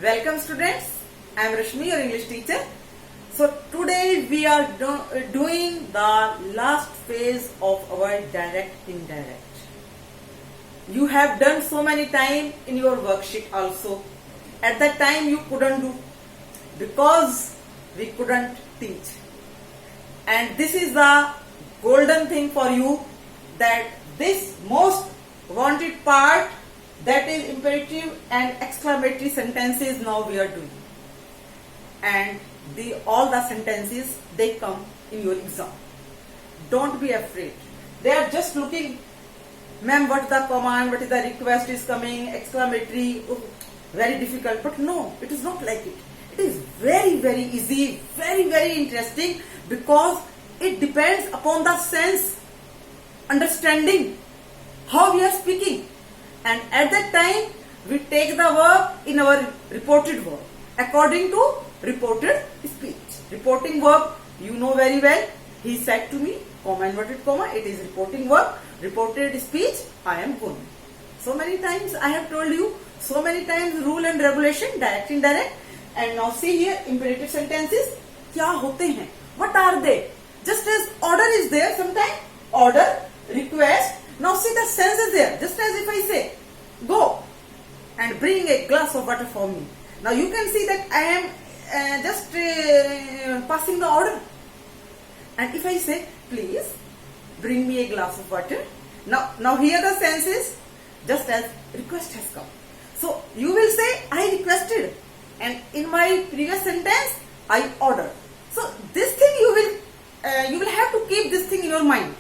Welcome students, I am Rashmi, your English teacher. So today we are doing the last phase of our direct indirect. You have done so many times in your worksheet also. At that time you couldn't do because we couldn't teach. And this is the golden thing for you, that this most wanted part, that is imperative and exclamatory sentences, now we are doing. And all the sentences, they come in your exam. Don't be afraid. They are just looking, ma'am, what the command, what is the request is coming, exclamatory, very difficult. But no, it is not like it. It is very, very easy, very, very interesting, because it depends upon the sense, understanding, how we are speaking. And at that time, we take the verb in our reported verb, according to reported speech. Reporting verb, you know very well. He said to me, comma, inverted comma, it is reporting verb. Reported speech, I am going. So many times I have told you, so many times rule and regulation, direct, indirect. And now see here, imperative sentences, क्या होते हैं? What are they? Just as order is there, sometimes order, request. Now see the sense is there. Just as if I say, go and bring a glass of water for me. Now you can see that I am just passing the order. And if I say, please bring me a glass of water. Now here the sense is just as request has come. So you will say, I requested. And in my previous sentence, I ordered. So this thing you will have to keep this thing in your mind.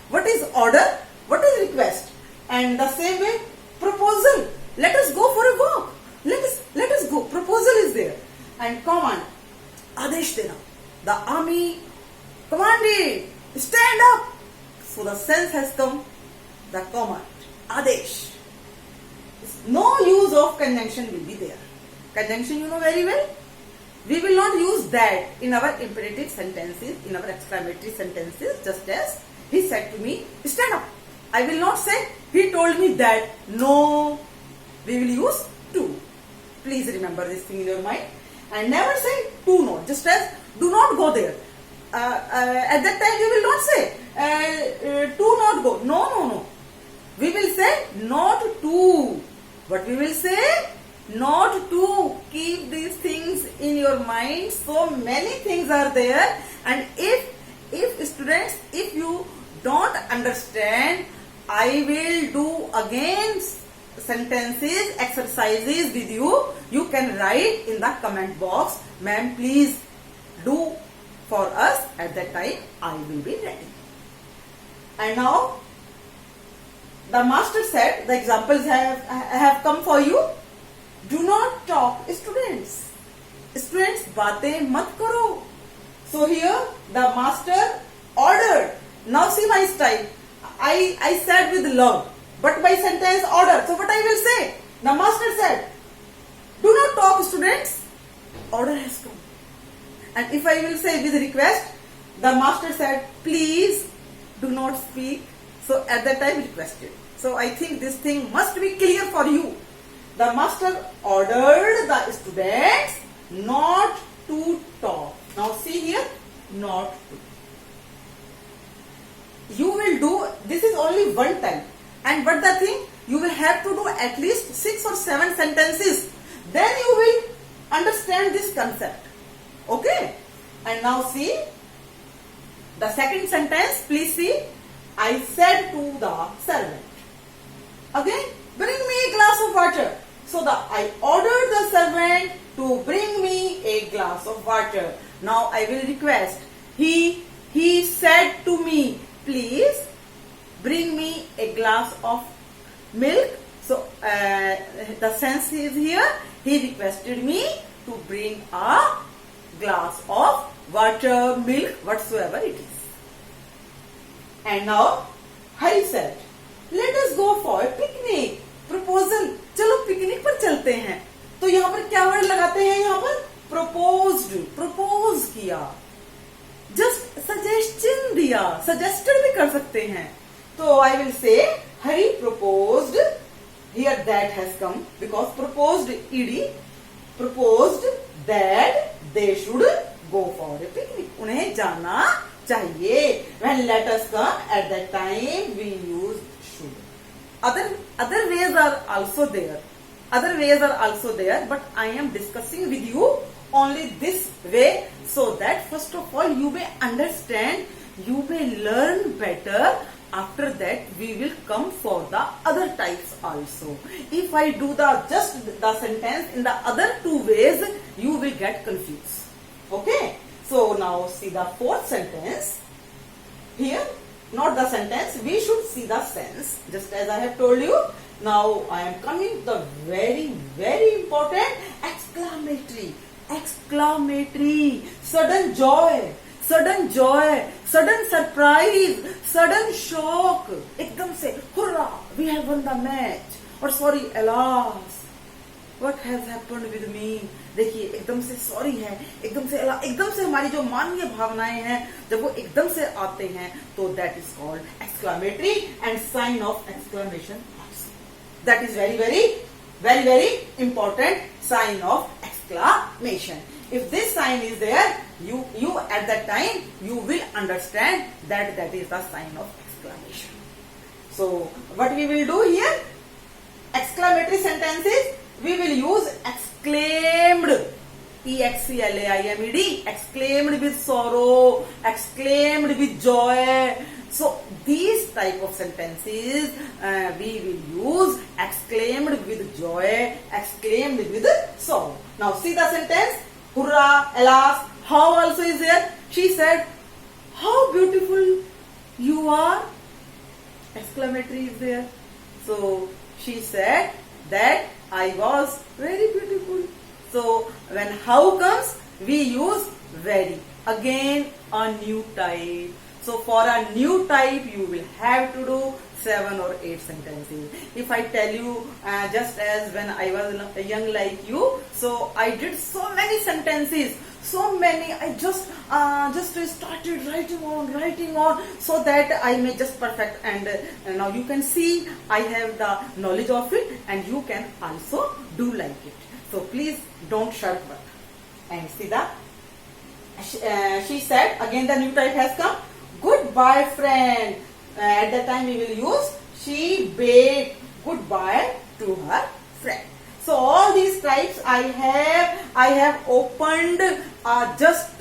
What is order? What is request? And the same way, proposal. Let us go for a walk. Let us go. Proposal is there. And command. Adesh dena. The army commanded. Stand up. So the sense has come. The command. Adesh. No use of conjunction will be there. Conjunction you know very well. We will not use that in our imperative sentences, in our exclamatory sentences, just as he said to me, stand up. I will not say, he told me that. No, we will use to. Please remember this thing in your mind. And never say to not, just as do not go there. At that time we will not say to not go. No. We will say not to. But we will say not to. Keep these things in your mind. So many things are there. And if students, if you don't understand, I will do again sentences, exercises with you. You can write in the comment box, ma'am, please do for us. At that time, I will be ready. And now, the master said, the examples have come for you. Do not talk, students. Students, baatein mat karo. So here, the master ordered. Now see my style. I said with love, but my sentence order. So what I will say? The master said, do not talk, students. Order has come. And if I will say with request, the master said, please do not speak. So at that time requested. So I think this thing must be clear for you. The master ordered the students not to talk. Now see here, not to. You will do, this is only one time. And but the thing, you will have to do at least 6 or 7 sentences. Then you will understand this concept. Okay? And now see, the second sentence, please see. I said to the servant. Again, bring me a glass of water. So I ordered the servant to bring me a glass of water. Now I will request. He said to me, please bring me a glass of milk. So the sense is here. He requested me to bring a glass of water, milk, whatsoever it is. And now Hari said, let us go for a picnic. Proposal. चलो picnic पर चलते हैं. तो यहाँ पर क्या word लगाते हैं? यहाँ पर proposed, propose किया. Just suggestion दिया. Suggested भी कर सकते हैं. तो I will say, Hari proposed. Here that has come because proposed ed proposed that they should go for a picnic. उन्हें जाना चाहिए. When letters come, at that time we use should. Other ways are also there. Other ways are also there, but I am discussing with you only this way, so that first of all you may understand, you may learn better. After that we will come for the other types also. If I do just the sentence in the other two ways, you will get confused. Okay, so now see the fourth sentence. Here, not the sentence, we should see the sense, just as I have told you. Now I am coming to the very important exclamatory. Sudden joy, sudden surprise, sudden shock. एकदम से hurrah, we have won the match. और sorry, alas, what has happened with me. देखिए एकदम से sorry है, एकदम से हमारी जो मानवीय भावनाएं हैं, जब वो एकदम से आते हैं तो that is called exclamatory and sign of exclamation. That is very important sign of exclamation. If this sign is there, you at that time you will understand that is the sign of exclamation. So what we will do here? Exclamatory sentences we will use exclaimed, exclaimed, exclaimed with sorrow, exclaimed with joy. So these type of sentences we will use exclaimed with joy, exclaimed with sorrow. Now see the sentence, hurrah, alas. How also is there? She said, how beautiful you are. Exclamatory is there. So she said that I was very beautiful. So when how comes, we use very. Again a new type. So for a new type you will have to do 7 or 8 sentences. If I tell you just as when I was young like you, so I did so many sentences, so many. I just started writing on so that I may just perfect, and now you can see I have the knowledge of it and you can also do like it. So please don't shirk work. And see the she said, again the new type has come. Goodbye friend. At that time we will use she bade goodbye to her friend. So all these types I have opened just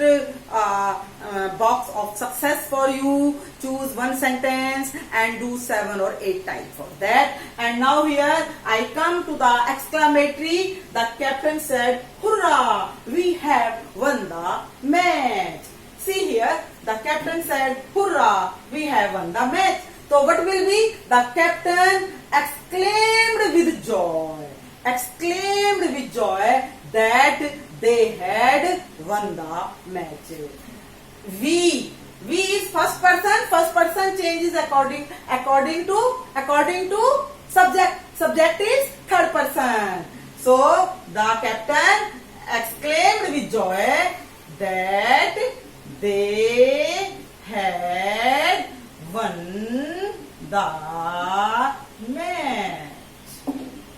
box of success for you. Choose one sentence and do 7 or 8 types for that. And now here I come to the exclamatory. The captain said, hurrah, we have won the match. See here, the captain said, hurrah, we have won the match. So what will be? The captain exclaimed with joy. Exclaimed with joy that they had won the match. We is first person. First person changes according to subject. Subject is third person. So the captain exclaimed with joy that they had won the match.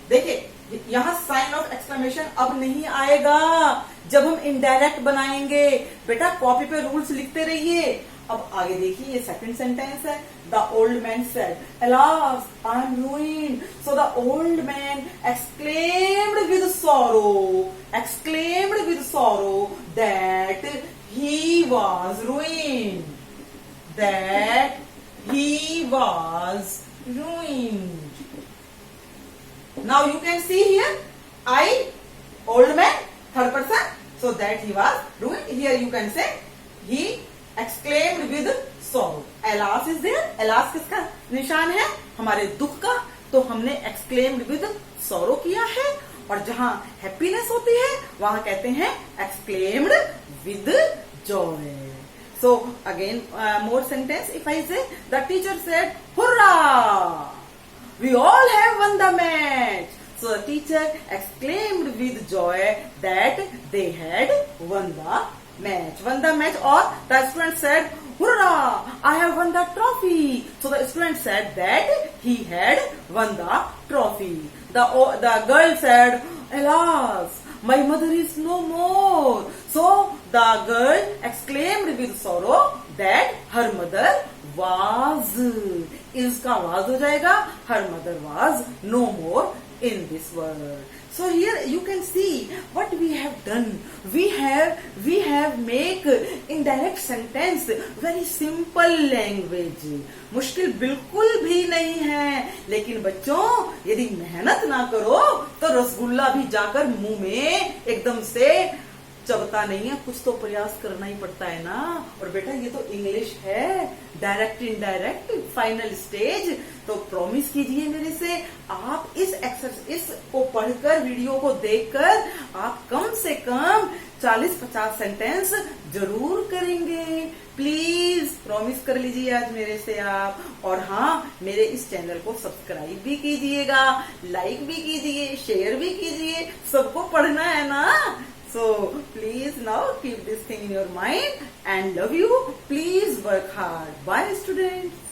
देखिए यहाँ sign of exclamation अब नहीं आएगा जब हम indirect बनाएंगे. बेटा copy पे रूल्स लिखते रहिए. अब आगे देखिए, ये सेकंड सेंटेंस है. The old man said, alas, I am ruined. So the old man exclaimed with sorrow that he was ruined. That he was ruined. Now you can see here, I, old man, third person, so that he was ruined. Here you can say, he exclaimed with sorrow. Alas is there. Alas किसका निशान है? हमारे दुख का. तो हमने exclaimed with sorrow किया है. और जहाँ happiness होती है वहाँ कहते हैं exclaimed with joy. So again more sentence. If I say, the teacher said, hurrah, we all have won the match. So the teacher exclaimed with joy that they had won the match. Won the match, or the student said, hurrah, I have won the trophy. So the student said that he had won the trophy. The girl said, alas, my mother is no more. So the girl exclaimed with sorrow that her mother was. is का was हो जाएगा, her mother was no more in this world. So here you can see what we have done. We have make indirect sentence very simple language. मुश्किल बिल्कुल भी नहीं है, लेकिन बच्चों यदि मेहनत ना करो तो रसगुल्ला भी जाकर मुंह में एकदम से चबता नहीं है, कुछ तो प्रयास करना ही पड़ता है ना। और बेटा ये तो इंग्लिश है, डायरेक्ट इनडायरेक्ट फाइनल स्टेज। तो प्रॉमिस कीजिए मेरे से, आप इस को पढ़कर, वीडियो को देखकर आप कम से कम 40-50 सेंटेंस जरूर करेंगे। प्लीज प्रॉमिस कर लीजिए आज मेरे से आप। और हाँ, मेरे इस चैनल को सब्सक्राइब भी कीजिएगा, लाइक भी कीजिए, शेयर भी कीजिए, सबको पढ़ना है ना। So please now keep this thing in your mind and love you. Please work hard. Bye students.